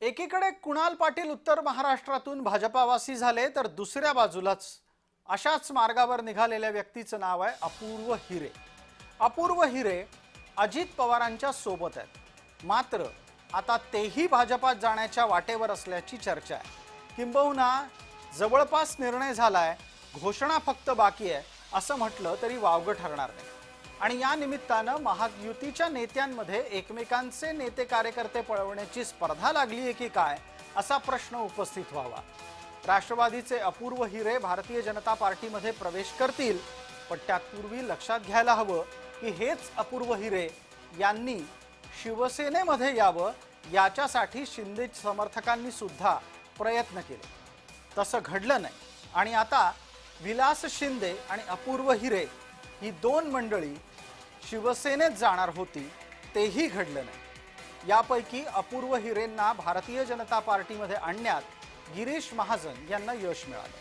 एकीकडे कुणाल पाटील उत्तर महाराष्ट्रातून भाजपावासी झाले तर दुसऱ्या बाजूलाच अशाच मार्गावर निघालेल्या व्यक्तीचं नाव आहे अपूर्व हिरे। अपूर्व हिरे अजित पवारांच्या सोबत आहेत, मात्र आता तेही भाजपात जाण्याच्या वाटेवर असल्याची चर्चा आहे। किंबहुना जवळपास निर्णय झालाय, घोषणा फक्त बाकी आहे असं म्हटलं तरी वावगं ठरणार नाही। आणि या निमित्तानं महायुतीच्या नेत्यांमध्ये एकमेकांचे नेते कार्यकर्ते पळवण्याची स्पर्धा लागली आहे की काय असा प्रश्न उपस्थित व्हावा। राष्ट्रवादीचे अपूर्व हिरे भारतीय जनता पार्टीमध्ये प्रवेश करतील, पण त्यापूर्वी लक्षात घ्यायला हवं की हेच अपूर्व हिरे यांनी शिवसेनेमध्ये यावं याच्यासाठी शिंदे समर्थकांनी सुद्धा प्रयत्न केले, तसं घडलं नाही। आणि आता विलास शिंदे आणि अपूर्व हिरे ही दोन मंडळी शिवसेनेत जाणार होती, तेही घडलं नाही। यापैकी अपूर्व हिरेंना भारतीय जनता पार्टीमध्ये आणण्यात गिरीश महाजन यांना यश मिळालं।